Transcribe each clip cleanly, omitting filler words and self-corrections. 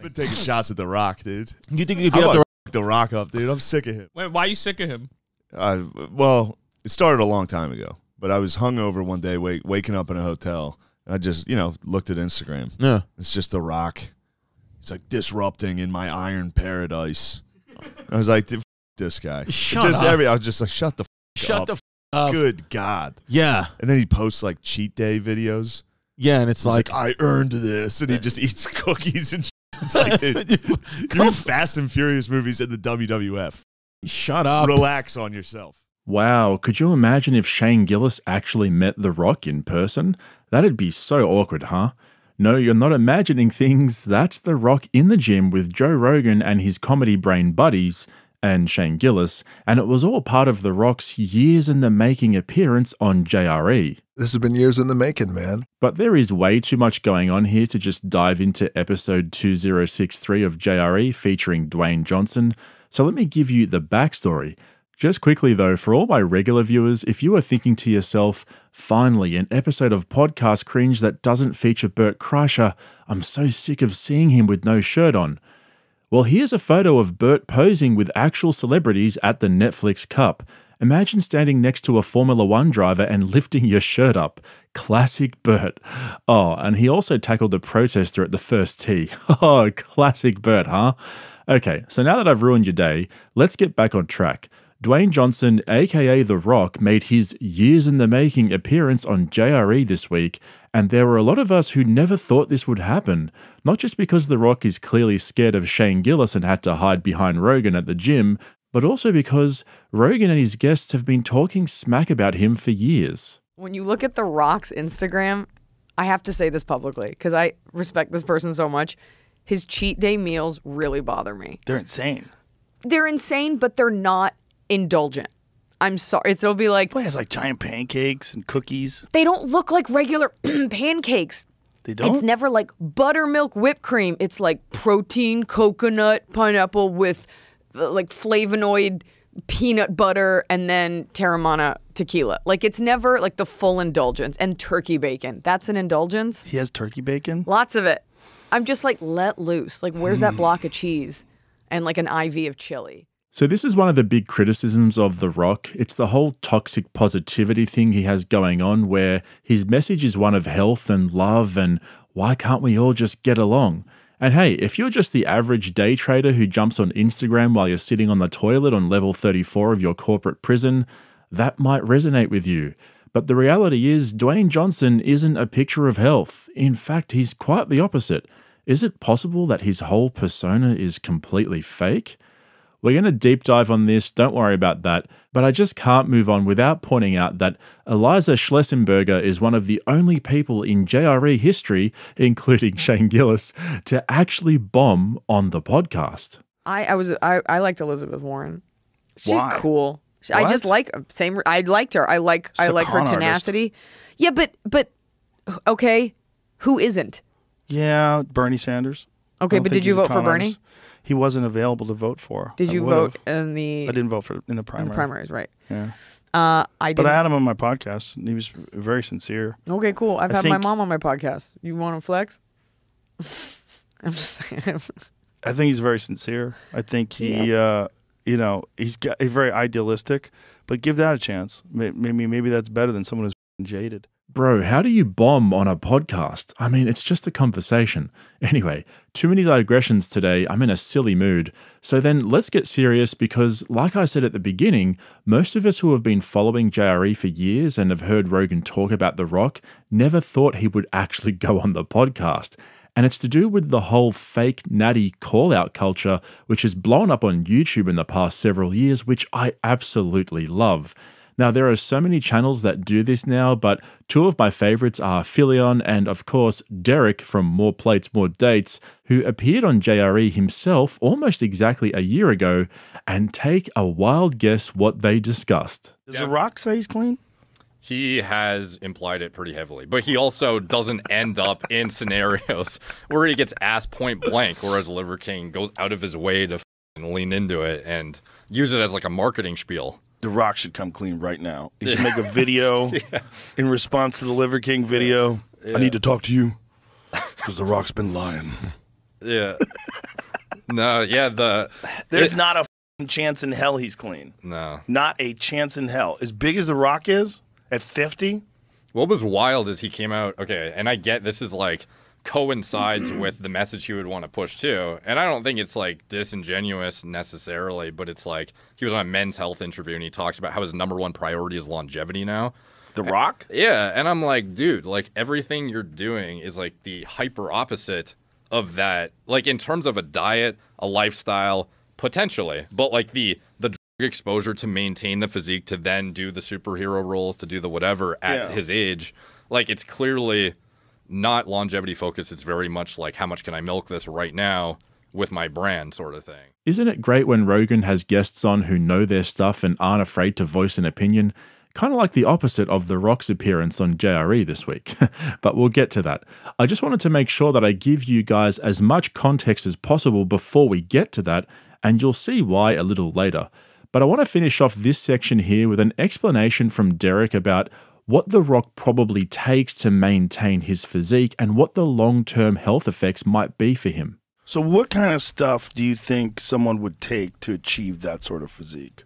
been taking shots at The Rock, dude. You think you could get The Rock up, dude? I'm sick of him. Wait, why are you sick of him? Well, it started a long time ago, but I was hungover one day, waking up in a hotel, and I just, looked at Instagram. Yeah. It's just The Rock. He's like, disrupting in my iron paradise. I was like, this guy. Shut up. I was just like, shut the Shut up. the up. Good God. Yeah. And then he posts like cheat day videos. Yeah, and it's like, I earned this, and he just eats cookies and shit. It's like, dude, you're in Fast and Furious movies in the WWF. Shut up. Relax on yourself. Wow, could you imagine if Shane Gillis actually met The Rock in person? That'd be so awkward, huh? No, you're not imagining things. That's The Rock in the gym with Joe Rogan and his comedy brain buddies, and Shane Gillis, and it was all part of The Rock's years in the making appearance on JRE. This has been years in the making, man. But there is way too much going on here to just dive into episode 2063 of JRE featuring Dwayne Johnson, so let me give you the backstory. Just quickly though, for all my regular viewers, if you are thinking to yourself, finally an episode of Podcast Cringe that doesn't feature Bert Kreischer, I'm so sick of seeing him with no shirt on. Well, here's a photo of Bert posing with actual celebrities at the Netflix Cup. Imagine standing next to a Formula One driver and lifting your shirt up. Classic Bert. Oh, and he also tackled a protester at the first tee. Oh, classic Bert, huh? Okay, so now that I've ruined your day, let's get back on track. Dwayne Johnson, aka The Rock, made his years in the making appearance on JRE this week, and there were a lot of us who never thought this would happen. Not just because The Rock is clearly scared of Shane Gillis and had to hide behind Rogan at the gym, but also because Rogan and his guests have been talking smack about him for years. When you look at The Rock's Instagram, I have to say this publicly because I respect this person so much. His cheat day meals really bother me. They're insane. They're insane, but they're not indulgent. I'm sorry. It'll be like... Boy, it has like giant pancakes and cookies. They don't look like regular pancakes. They don't? It's never like buttermilk whipped cream. It's like protein, coconut, pineapple with like flavonoid peanut butter and then Terramana tequila. Like it's never like the full indulgence. And turkey bacon. That's an indulgence. He has turkey bacon? Lots of it. I'm just like, let loose. Like, where's that block of cheese and like an IV of chili? So this is one of the big criticisms of The Rock. It's the whole toxic positivity thing he has going on where his message is one of health and love and why can't we all just get along? And hey, if you're just the average day trader who jumps on Instagram while you're sitting on the toilet on level 34 of your corporate prison, that might resonate with you. But the reality is Dwayne Johnson isn't a picture of health. In fact, he's quite the opposite. Is it possible that his whole persona is completely fake? We're going to deep dive on this, don't worry about that, but I just can't move on without pointing out that Eliza Schlessenberger is one of the only people in JRE history, including Shane Gillis, to actually bomb on the podcast. I liked Elizabeth Warren. She's Why? cool. I just like I liked her. I like her tenacity. Yeah, but okay, who isn't? Yeah, Bernie Sanders. Okay, but did you vote for Bernie? He wasn't available to vote for. Did you vote in the... I didn't vote for in the primary. In the primaries, right. Yeah. I didn't. But I had him on my podcast, and he was very sincere. Okay, cool. I've had my mom on my podcast. You want to flex? I'm just saying. I think he's very sincere. I think he, he's very idealistic, but give that a chance. Maybe that's better than someone who's jaded. Bro, how do you bomb on a podcast? I mean, it's just a conversation. Anyway, too many digressions today. I'm in a silly mood. So then let's get serious because, like I said at the beginning, most of us who have been following JRE for years and have heard Rogan talk about The Rock never thought he would actually go on the podcast. And it's to do with the whole fake natty call-out culture, which has blown up on YouTube in the past several years, which I absolutely love. Now, there are so many channels that do this now, but two of my favorites are Philion and, of course, Derek from More Plates, More Dates, who appeared on JRE himself almost exactly a year ago, and take a wild guess what they discussed. Does The Rock say he's clean? He has implied it pretty heavily, but he also doesn't end up in scenarios where he gets asked point blank, whereas Liver King goes out of his way to lean into it and use it as like a marketing spiel. The Rock should come clean right now. He should make a video in response to the Liver King video. I need to talk to you because The Rock's been lying. Yeah. No, yeah, There's not a f***ing chance in hell he's clean. No. Not a chance in hell. As big as The Rock is, at 50? What was wild is he came out, okay, and I get this is like coincides with the message he would want to push too. And I don't think it's like disingenuous necessarily, but it's like he was on a Men's Health interview and he talks about how his #1 priority is longevity now. The Rock? Yeah, and I'm like, dude, like everything you're doing is like the hyper opposite of that. Like in terms of a diet, a lifestyle, potentially, but like the drug exposure to maintain the physique, to then do the superhero roles, to do the whatever at his age, like it's clearly not longevity focused. It's very much like, how much can I milk this right now with my brand sort of thing. Isn't it great when Rogan has guests on who know their stuff and aren't afraid to voice an opinion? Kind of like the opposite of The Rock's appearance on JRE this week, but we'll get to that. I just wanted to make sure that I give you guys as much context as possible before we get to that, and you'll see why a little later. But I want to finish off this section here with an explanation from Derek about what The Rock probably takes to maintain his physique and what the long-term health effects might be for him. So what kind of stuff do you think someone would take to achieve that sort of physique?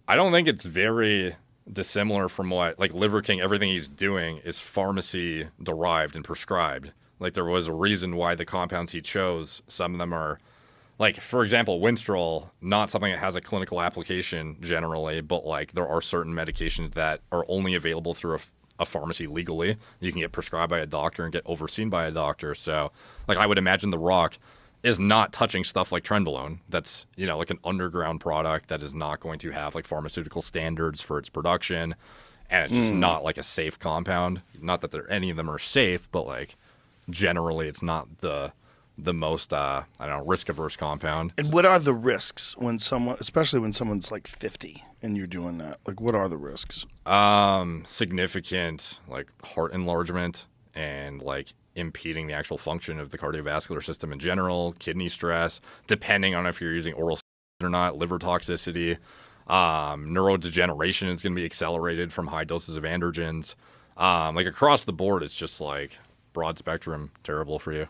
I don't think it's very dissimilar from what, like Liver King, everything he's doing is pharmacy derived and prescribed. Like there was a reason why the compounds he chose, some of them are, like for example, Winstrol, not something that has a clinical application generally, but like there are certain medications that are only available through a pharmacy legally. You can get prescribed by a doctor and get overseen by a doctor. So like I would imagine The Rock is not touching stuff like Trenbolone. That's, you know, like an underground product that is not going to have like pharmaceutical standards for its production. And it's just not like a safe compound. Not that any of them are safe, but like generally it's not the most, I don't know, risk-averse compound. And what are the risks when someone, especially when someone's like 50 and you're doing that? Like what are the risks? Significant like heart enlargement and like impeding the actual function of the cardiovascular system in general, kidney stress, depending on if you're using oral or not, liver toxicity, neurodegeneration is going to be accelerated from high doses of androgens. Like across the board, it's just like broad spectrum, terrible for you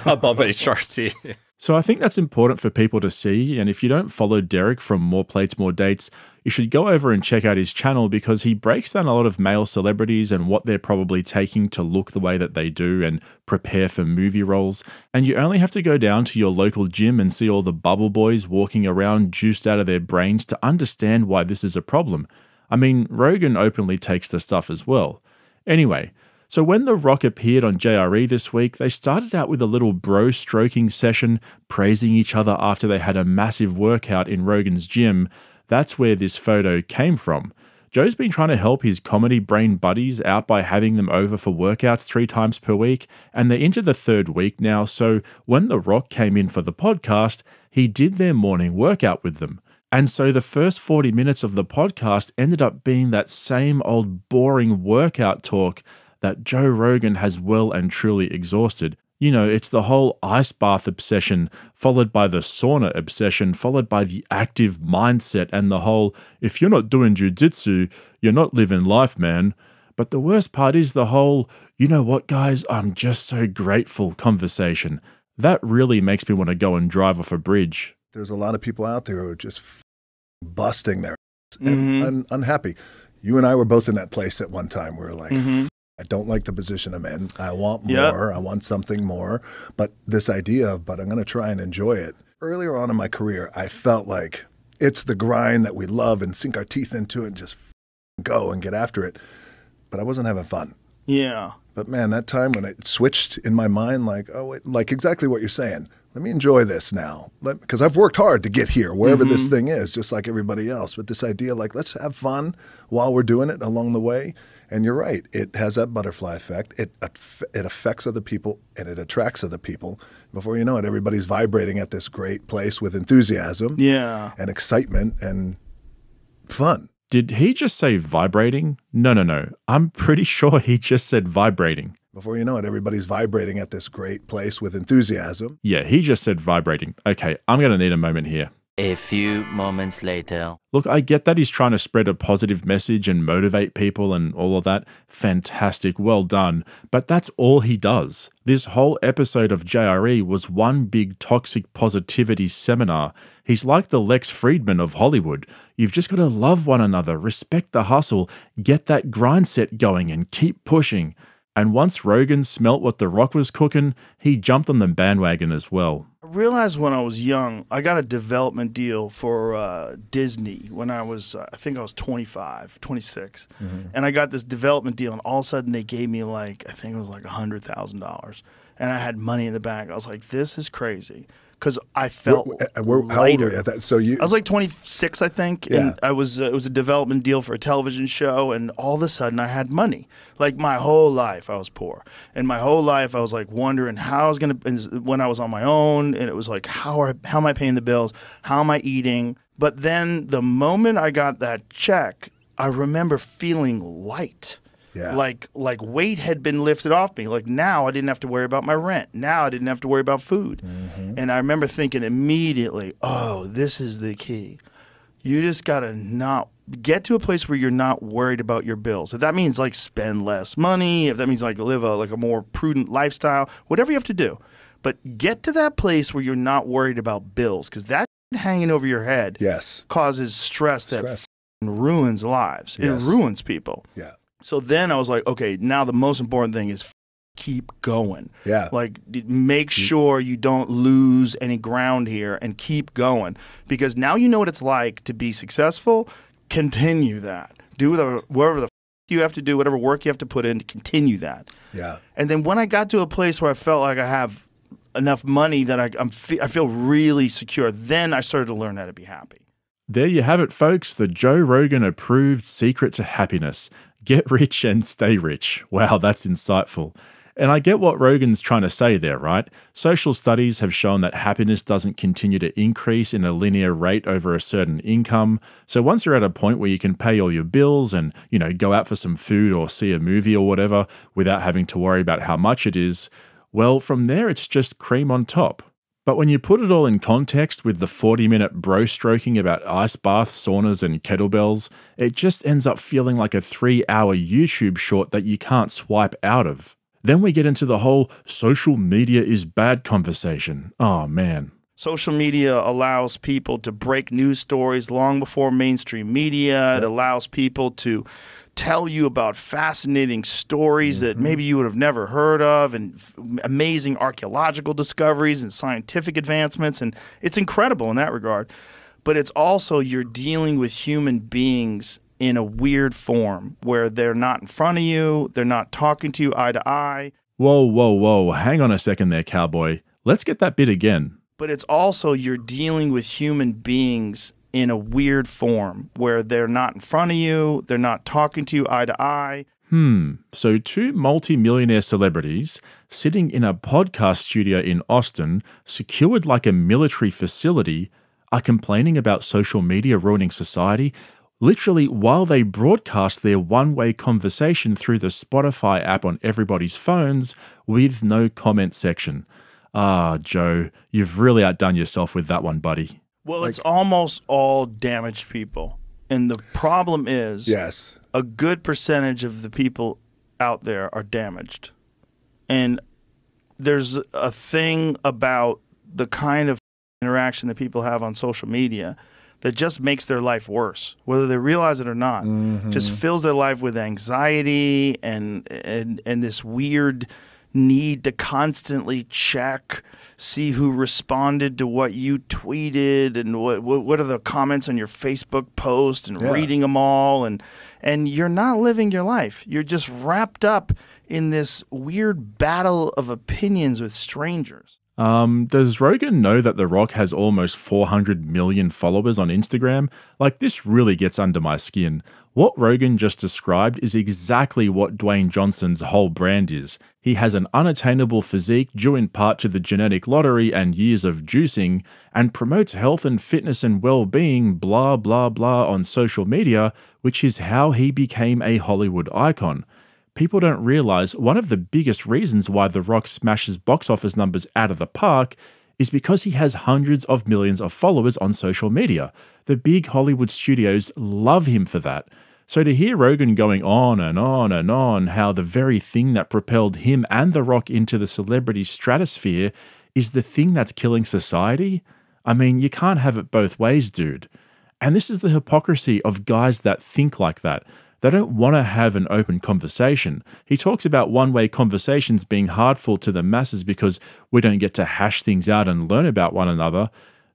above HRT. So I think that's important for people to see, and if you don't follow Derek from More Plates, More Dates, you should go over and check out his channel because he breaks down a lot of male celebrities and what they're probably taking to look the way that they do and prepare for movie roles. And you only have to go down to your local gym and see all the bubble boys walking around juiced out of their brains to understand why this is a problem. I mean, Rogan openly takes the stuff as well. Anyway, so when The Rock appeared on JRE this week, they started out with a little bro-stroking session, praising each other after they had a massive workout in Rogan's gym. That's where this photo came from. Joe's been trying to help his comedy brain buddies out by having them over for workouts 3 times per week, and they're into the 3rd week now, so when The Rock came in for the podcast, he did their morning workout with them. And so the first 40 minutes of the podcast ended up being that same old boring workout talk that Joe Rogan has well and truly exhausted. You know, it's the whole ice bath obsession, followed by the sauna obsession, followed by the active mindset and the whole, if you're not doing jiu-jitsu, you're not living life, man. But the worst part is the whole, you know what, guys, I'm just so grateful conversation. That really makes me want to go and drive off a bridge. There's a lot of people out there who are just busting their ass and unhappy. You and I were both in that place at one time. We were like, I don't like the position I'm in. I want more. I want something more. But this idea of, but I'm going to try and enjoy it. Earlier on in my career, I felt like it's the grind that we love and sink our teeth into and just go and get after it. But I wasn't having fun. Yeah. But man, that time when it switched in my mind, like, oh, wait, like exactly what you're saying. Let me enjoy this now. Because I've worked hard to get here, wherever this thing is, just like everybody else. But this idea, like, let's have fun while we're doing it along the way. And you're right. It has that butterfly effect. It affects other people and it attracts other people. Before you know it, everybody's vibrating at this great place with enthusiasm and excitement and fun. Did he just say vibrating? No. I'm pretty sure he just said vibrating. Before you know it, everybody's vibrating at this great place with enthusiasm. Yeah, he just said vibrating. Okay, I'm going to need a moment here. A few moments later. Look, I get that he's trying to spread a positive message and motivate people and all of that. Fantastic, well done. But that's all he does. This whole episode of JRE was one big toxic positivity seminar. He's like the Lex Friedman of Hollywood. You've just got to love one another, respect the hustle, get that grind set going and keep pushing. And once Rogan smelt what The Rock was cooking, he jumped on the bandwagon as well. I realized when I was young, I got a development deal for Disney when I was, I think I was 25, 26. And I got this development deal, and all of a sudden they gave me like, I think it was like $100,000. And I had money in the bank. I was like, this is crazy. Because I felt how old were you at that? So I was like 26, I think, and I was it was a development deal for a television show, and all of a sudden I had money. Like my whole life I was poor, and my whole life I was like wondering how I was gonna. When I was on my own, and it was like how am I paying the bills? How am I eating? But then the moment I got that check, I remember feeling light. Yeah. Like weight had been lifted off me. Like now I didn't have to worry about my rent. Now I didn't have to worry about food. And I remember thinking immediately, oh, this is the key. You just got to not get to a place where you're not worried about your bills. If that means like spend less money, if that means like live a more prudent lifestyle, whatever you have to do. But get to that place where you're not worried about bills, because that hanging over your head causes stress that ruins lives. It ruins people. Yeah. So then I was like, okay, now the most important thing is keep going. Yeah. Like make sure you don't lose any ground here and keep going, because now you know what it's like to be successful. Continue that. Do whatever the you have to do, whatever work you have to put in to continue that. Yeah. And then when I got to a place where I felt like I have enough money that I feel really secure, then I started to learn how to be happy. There you have it, folks. The Joe Rogan approved secret to happiness. Get rich and stay rich. Wow, that's insightful. And I get what Rogan's trying to say there, right? Social studies have shown that happiness doesn't continue to increase in a linear rate over a certain income. So once you're at a point where you can pay all your bills and, go out for some food or see a movie or whatever without having to worry about how much it is, well, from there it's just cream on top. But when you put it all in context with the 40-minute bro stroking about ice baths, saunas, and kettlebells, it just ends up feeling like a 3-hour YouTube short that you can't swipe out of. Then we get into the whole social media is bad conversation. Oh, man. Social media allows people to break news stories long before mainstream media. It allows people to tell you about fascinating stories that maybe you would have never heard of, and amazing archaeological discoveries and scientific advancements. And it's incredible in that regard. But it's also you're dealing with human beings in a weird form where they're not in front of you. They're not talking to you eye to eye. Whoa, whoa, whoa. Hang on a second there, cowboy. Let's get that bit again. But it's also you're dealing with human beings in a weird form where they're not in front of you, they're not talking to you eye to eye. So 2 multi-millionaire celebrities sitting in a podcast studio in Austin, secured like a military facility, are complaining about social media ruining society, literally while they broadcast their one-way conversation through the Spotify app on everybody's phones with no comment section. Ah, Joe, you've really outdone yourself with that one, buddy. Well, it's almost all damaged people. And the problem is a good percentage of the people out there are damaged. And there's a thing about the kind of interaction that people have on social media that just makes their life worse, whether they realize it or not. Just fills their life with anxiety and this weird need to constantly check, see who responded to what you tweeted, and what are the comments on your Facebook post, and reading them all, and you're not living your life. You're just wrapped up in this weird battle of opinions with strangers. Does Rogan know that The Rock has almost 400 million followers on Instagram? Like, this really gets under my skin. What Rogan just described is exactly what Dwayne Johnson's whole brand is. He has an unattainable physique due in part to the genetic lottery and years of juicing, and promotes health and fitness and well-being, blah, blah, blah, on social media, which is how he became a Hollywood icon. People don't realize one of the biggest reasons why The Rock smashes box office numbers out of the park is because he has hundreds of millions of followers on social media. The big Hollywood studios love him for that. So to hear Rogan going on and on and on how the very thing that propelled him and The Rock into the celebrity stratosphere is the thing that's killing society, I mean, you can't have it both ways, dude. And this is the hypocrisy of guys that think like that. They don't want to have an open conversation. He talks about one-way conversations being hurtful to the masses because we don't get to hash things out and learn about one another.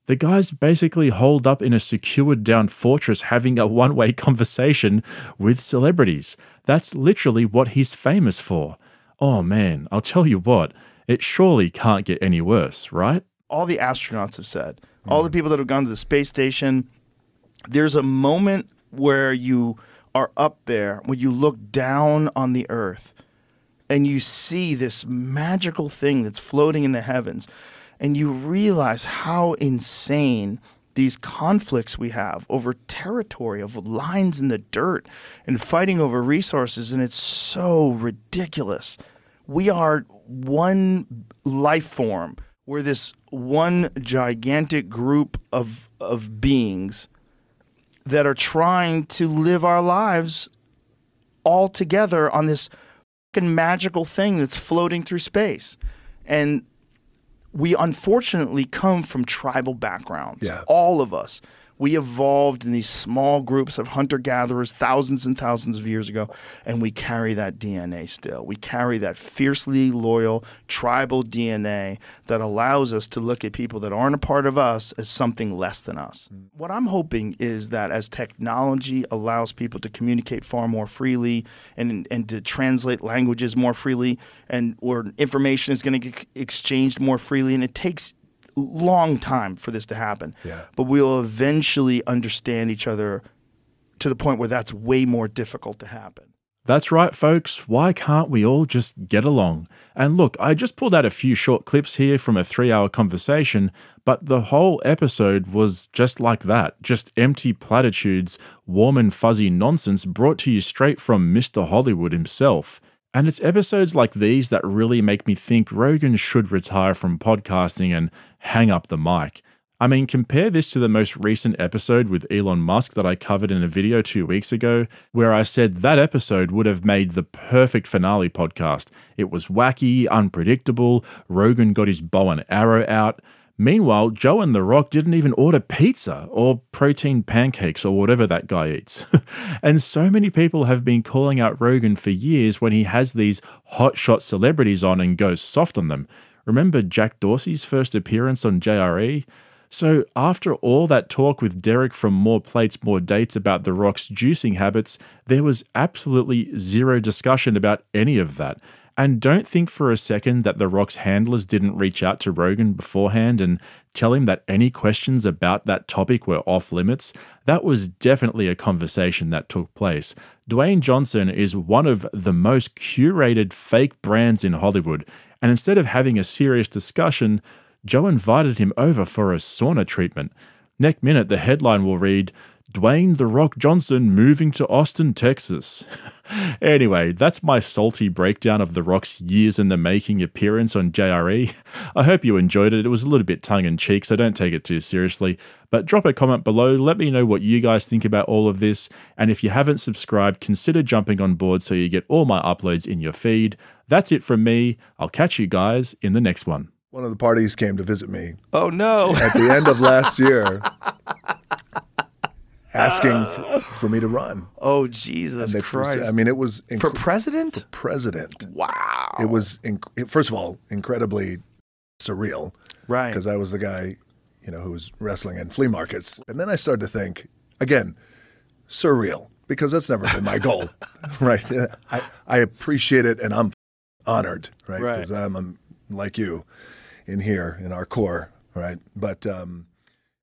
The guy's basically holed up in a secured down fortress having a one-way conversation with celebrities. That's literally what he's famous for. Oh man, I'll tell you what, it surely can't get any worse, right? All the astronauts have said, all the people that have gone to the space station, there's a moment where you are up there, when you look down on the earth and you see this magical thing that's floating in the heavens, and you realize how insane these conflicts we have over territory, of lines in the dirt and fighting over resources, and it's so ridiculous. We are one life form. We're this one gigantic group of beings that are trying to live our lives all together on this fucking magical thing that's floating through space. And we unfortunately come from tribal backgrounds. Yeah. All of us. We evolved in these small groups of hunter-gatherers thousands and thousands of years ago, and we carry that DNA still. We carry that fiercely loyal tribal DNA that allows us to look at people that aren't a part of us as something less than us. What I'm hoping is that as technology allows people to communicate far more freely and to translate languages more freely, and where information is going to get exchanged more freely, and it takes long time for this to happen. Yeah. But we'll eventually understand each other to the point where that's way more difficult to happen. That's right, folks. Why can't we all just get along? And look, I just pulled out a few short clips here from a 3-hour conversation, but the whole episode was just like that. Just empty platitudes, warm and fuzzy nonsense brought to you straight from Mr. Hollywood himself. And it's episodes like these that really make me think Rogan should retire from podcasting and hang up the mic. I mean, compare this to the most recent episode with Elon Musk that I covered in a video 2 weeks ago, where I said that episode would have made the perfect finale podcast. It was wacky, unpredictable, Rogan got his bow and arrow out. Meanwhile, Joe and The Rock didn't even order pizza or protein pancakes or whatever that guy eats. And so many people have been calling out Rogan for years when he has these hotshot celebrities on and goes soft on them. Remember Jack Dorsey's first appearance on JRE? So after all that talk with Derek from More Plates, More Dates about The Rock's juicing habits, there was absolutely zero discussion about any of that. And don't think for a second that The Rock's handlers didn't reach out to Rogan beforehand and tell him that any questions about that topic were off limits. That was definitely a conversation that took place. Dwayne Johnson is one of the most curated fake brands in Hollywood, and instead of having a serious discussion, Joe invited him over for a sauna treatment. Next minute, the headline will read, Dwayne "The Rock" Johnson moving to Austin, Texas. Anyway, that's my salty breakdown of The Rock's years in the making appearance on JRE. I hope you enjoyed it. It was a little bit tongue-in-cheek, so don't take it too seriously. But drop a comment below, let me know what you guys think about all of this, and if you haven't subscribed, consider jumping on board so you get all my uploads in your feed. That's it from me. I'll catch you guys in the next one. One of the parties came to visit me. Oh no! At the end of last year. Asking for me to run. Oh, Jesus Christ. I mean, it was... For president? For president. Wow. It was, first of all, incredibly surreal. Right. Because I was the guy, who was wrestling in flea markets. And then I started to think, again, surreal, because that's never been my goal, right? I appreciate it, and I'm honored, right? Because I'm like you in here, in our core, right? But